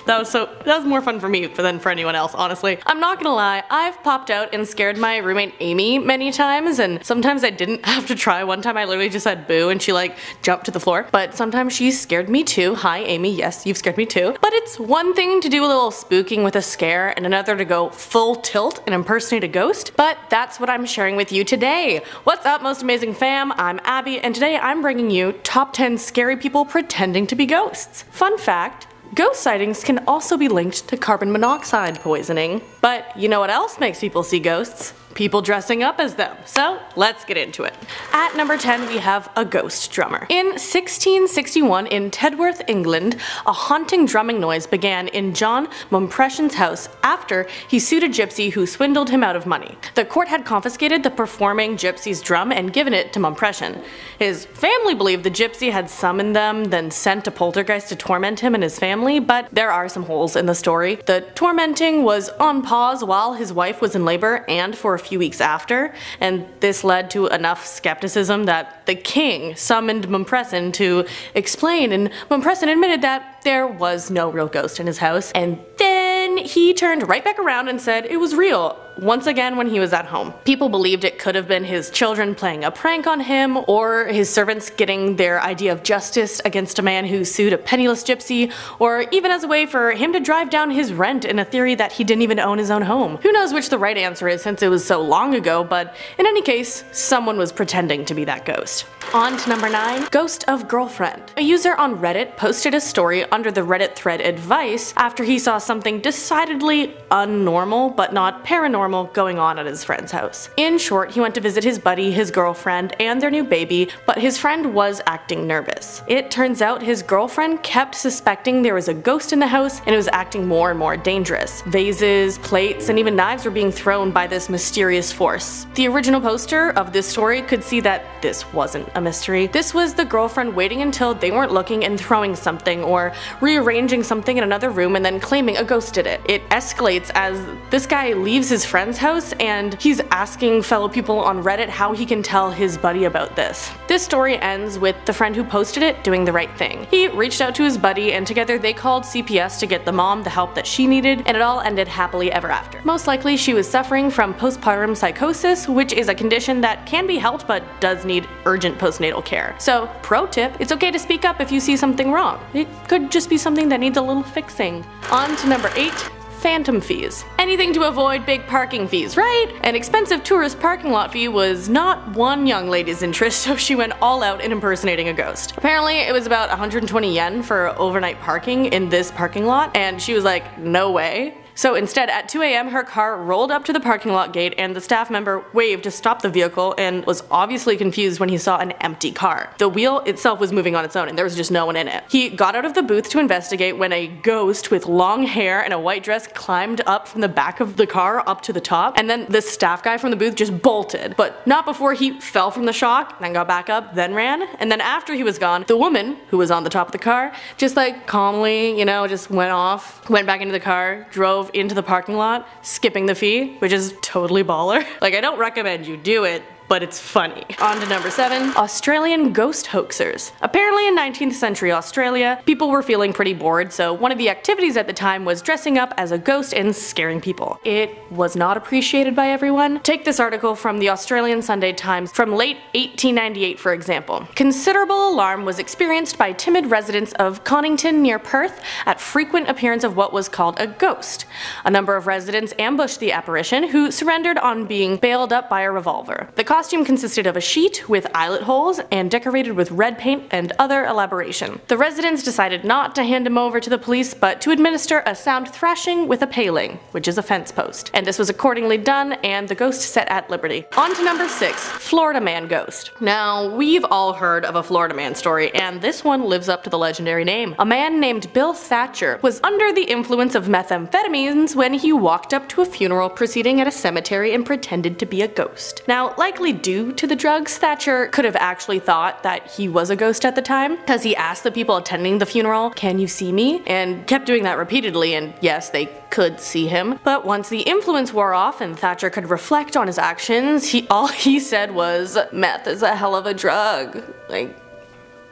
That was more fun for me than for anyone else, honestly. I'm not gonna lie, I've popped out and scared my roommate Amy many times, and sometimes I didn't have to try. One time I literally just said boo and she like jumped to the floor. But sometimes she scared me too. Hi Amy, yes, you've scared me too. But it's one thing to do a little spooking with a scare and another to go full tilt and impersonate a ghost. But that's what I'm sharing with you today. What's up, most amazing fam? I'm Abby, and today I'm bringing you top 10 scary people pretending to be ghosts. Fun fact, ghost sightings can also be linked to carbon monoxide poisoning. But you know what else makes people see ghosts? People dressing up as them. So let's get into it. At number 10 we have a ghost drummer. In 1661 in Tedworth, England, a haunting drumming noise began in John Mumpression's house after he sued a gypsy who swindled him out of money. The court had confiscated the performing gypsy's drum and given it to Mumpression. His family believed the gypsy had summoned them, then sent a poltergeist to torment him and his family, but there are some holes in the story. The tormenting was on pause while his wife was in labor and for a few weeks after, and this led to enough skepticism that the king summoned Mumpression to explain, and Mumpression admitted that there was no real ghost in his house, and then he turned right back around and said it was real. Once again when he was at home. People believed it could have been his children playing a prank on him, or his servants getting their idea of justice against a man who sued a penniless gypsy, or even as a way for him to drive down his rent in a theory that he didn't even own his own home. Who knows which the right answer is since it was so long ago, but in any case, someone was pretending to be that ghost. On to number 9, Ghost of Girlfriend. A user on Reddit posted a story under the Reddit thread advice after he saw something decidedly unnormal but not paranormal going on at his friend's house. In short, he went to visit his buddy, his girlfriend, and their new baby, but his friend was acting nervous. It turns out his girlfriend kept suspecting there was a ghost in the house and it was acting more and more dangerous. Vases, plates, and even knives were being thrown by this mysterious force. The original poster of this story could see that this wasn't a mystery. This was the girlfriend waiting until they weren't looking and throwing something or rearranging something in another room and then claiming a ghost did it. It escalates as this guy leaves his friend's house and he's asking fellow people on Reddit how he can tell his buddy about this. This story ends with the friend who posted it doing the right thing. He reached out to his buddy and together they called CPS to get the mom the help that she needed, and it all ended happily ever after. Most likely she was suffering from postpartum psychosis, which is a condition that can be helped but does need urgent postnatal care. So pro tip, it's okay to speak up if you see something wrong. It could just be something that needs a little fixing. On to number 8. Phantom fees. Anything to avoid big parking fees, right? An expensive tourist parking lot fee was not one young lady's interest, so she went all out in impersonating a ghost. Apparently it was about 120 yen for overnight parking in this parking lot, and she was like, no way. So instead, at 2 AM her car rolled up to the parking lot gate and the staff member waved to stop the vehicle and was obviously confused when he saw an empty car. The wheel itself was moving on its own and there was just no one in it. He got out of the booth to investigate when a ghost with long hair and a white dress climbed up from the back of the car up to the top, and then the staff guy from the booth just bolted. But not before he fell from the shock, then got back up, then ran, and then after he was gone, the woman who was on the top of the car just like calmly, you know, just went off, went back into the car, drove into the parking lot, skipping the fee, which is totally baller. Like, I don't recommend you do it, but it's funny. On to number 7, Australian ghost hoaxers. Apparently in 19th century Australia, people were feeling pretty bored, so one of the activities at the time was dressing up as a ghost and scaring people. It was not appreciated by everyone. Take this article from the Australian Sunday Times from late 1898 for example. Considerable alarm was experienced by timid residents of Conington near Perth at frequent appearance of what was called a ghost. A number of residents ambushed the apparition, who surrendered on being bailed up by a revolver. The costume consisted of a sheet with eyelet holes and decorated with red paint and other elaboration. The residents decided not to hand him over to the police but to administer a sound thrashing with a paling, which is a fence post. And this was accordingly done and the ghost set at liberty. On to number 6, Florida Man ghost. Now, we've all heard of a Florida Man story, and this one lives up to the legendary name. A man named Bill Thatcher was under the influence of methamphetamines when he walked up to a funeral proceeding at a cemetery and pretended to be a ghost. Now, likely due to the drugs, Thatcher could have actually thought that he was a ghost at the time, because he asked the people attending the funeral, "Can you see me?" and kept doing that repeatedly, and yes, they could see him. But once the influence wore off and Thatcher could reflect on his actions, all he said was, "Meth is a hell of a drug." Like,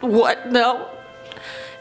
what? No.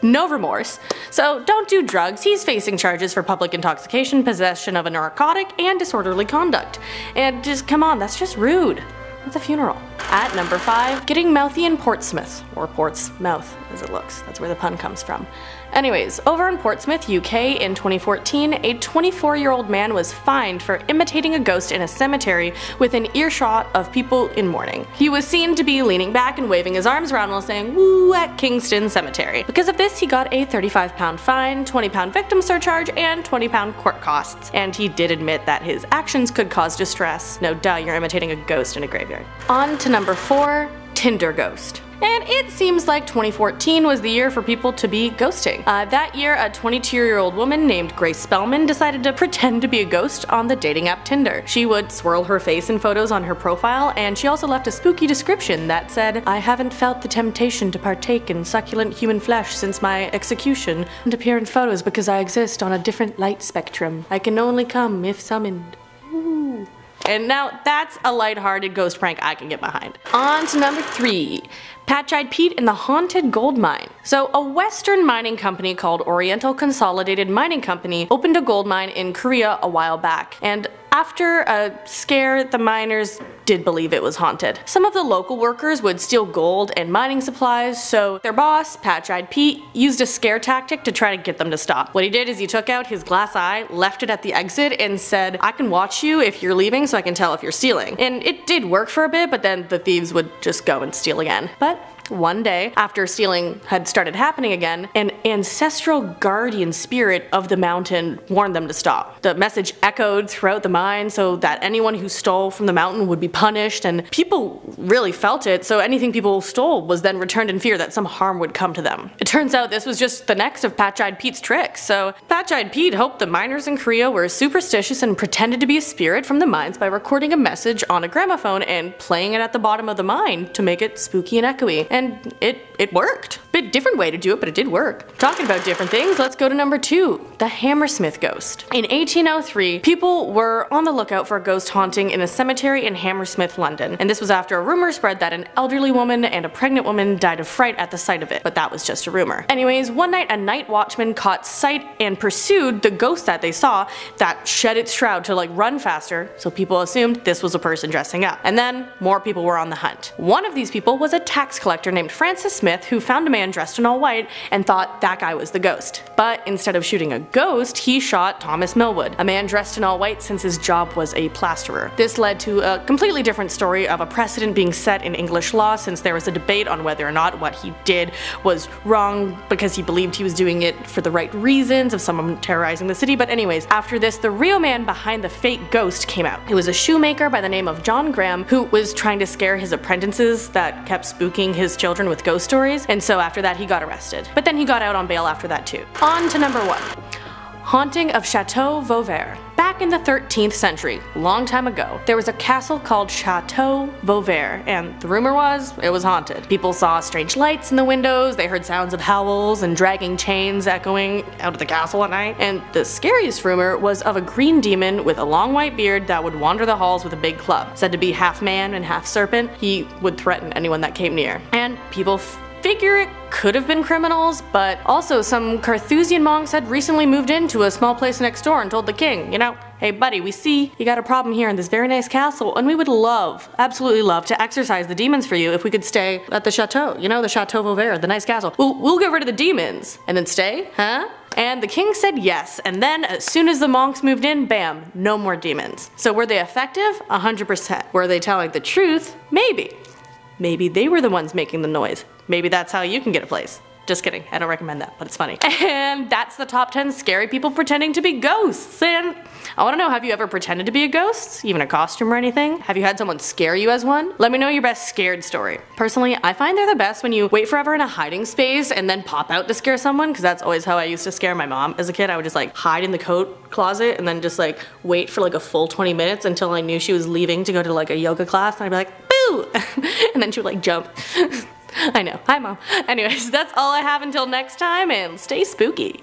no remorse. So don't do drugs. He's facing charges for public intoxication, possession of a narcotic, and disorderly conduct. And just come on, that's just rude. It's a funeral. At number 5, getting mouthy in Portsmouth, or Portsmouth as it looks. That's where the pun comes from. Anyways, over in Portsmouth, UK in 2014, a 24-year-old man was fined for imitating a ghost in a cemetery within earshot of people in mourning. He was seen to be leaning back and waving his arms around while saying "woo" at Kingston Cemetery. Because of this, he got a £35 fine, £20 victim surcharge, and £20 court costs. And he did admit that his actions could cause distress. No duh, you're imitating a ghost in a graveyard. On to number 4, Tinder ghost. And it seems like 2014 was the year for people to be ghosting. That year, a 22-year-old woman named Grace Spellman decided to pretend to be a ghost on the dating app Tinder. She would swirl her face in photos on her profile, and she also left a spooky description that said, "I haven't felt the temptation to partake in succulent human flesh since my execution and appear in photos because I exist on a different light spectrum. I can only come if summoned." Ooh. And now that's a lighthearted ghost prank I can get behind. On to number 3. Patch-Eyed Pete in the Haunted Gold Mine. So a Western mining company called Oriental Consolidated Mining Company opened a gold mine in Korea a while back, and after a scare, the miners did believe it was haunted. Some of the local workers would steal gold and mining supplies, so their boss, Patch-Eyed Pete, used a scare tactic to try to get them to stop. What he did is he took out his glass eye, left it at the exit, and said, "I can watch you if you're leaving so I can tell if you're stealing." And it did work for a bit, but then the thieves would just go and steal again. But one day, after stealing had started happening again, an ancestral guardian spirit of the mountain warned them to stop. The message echoed throughout the mine so that anyone who stole from the mountain would be punished, and people really felt it, so anything people stole was then returned in fear that some harm would come to them. It turns out this was just the next of Patch-Eyed Pete's tricks, so Patch-Eyed Pete hoped the miners in Korea were superstitious and pretended to be a spirit from the mines by recording a message on a gramophone and playing it at the bottom of the mine to make it spooky and echoey. And it worked. Bit different way to do it, but it did work. Talking about different things, let's go to number 2, the Hammersmith ghost. In 1803, people were on the lookout for a ghost haunting in a cemetery in Hammersmith, London, and this was after a rumor spread that an elderly woman and a pregnant woman died of fright at the sight of it, but that was just a rumor. Anyways, one night a night watchman caught sight and pursued the ghost that they saw that shed its shroud to run faster, so people assumed this was a person dressing up. And then more people were on the hunt. One of these people was a tax collector named Francis Smith, who found a man dressed in all white and thought that guy was the ghost. But instead of shooting a ghost, he shot Thomas Millwood, a man dressed in all white since his job was a plasterer. This led to a completely different story of a precedent being set in English law, since there was a debate on whether or not what he did was wrong because he believed he was doing it for the right reasons of someone terrorizing the city. But anyways, after this, the real man behind the fake ghost came out. It was a shoemaker by the name of John Graham, who was trying to scare his apprentices that kept spooking his children with ghost stories, and so after that he got arrested. But then he got out on bail after that too. On to number 1. Haunting of Chateau Vauvert. Back in the 13th century, long time ago, there was a castle called Chateau Vauvert, and the rumor was it was haunted. People saw strange lights in the windows, they heard sounds of howls and dragging chains echoing out of the castle at night, and the scariest rumor was of a green demon with a long white beard that would wander the halls with a big club. Said to be half man and half serpent, he would threaten anyone that came near. And people figure it could have been criminals, but also some Carthusian monks had recently moved into a small place next door and told the king, "Hey buddy, we see you got a problem here in this very nice castle, and we would love, absolutely love, to exorcise the demons for you if we could stay at the chateau, the Chateau Vauvert, the nice castle. We'll get rid of the demons and then stay, huh?" And the king said yes, and then as soon as the monks moved in, bam, no more demons. So were they effective? 100%. Were they telling the truth? Maybe. Maybe they were the ones making the noise. Maybe that's how you can get a place. Just kidding, I don't recommend that, but it's funny. And that's the top 10 scary people pretending to be ghosts. And I want to know, have you ever pretended to be a ghost? Even a costume or anything? Have you had someone scare you as one? Let me know your best scared story. Personally, I find they're the best when you wait forever in a hiding space and then pop out to scare someone, because that's always how I used to scare my mom as a kid. I would just hide in the coat closet and then just wait for a full 20 minutes until I knew she was leaving to go to a yoga class, and I'd be like, boo! And then she would jump. I know. Hi, Mom. Anyways, that's all I have until next time, and stay spooky.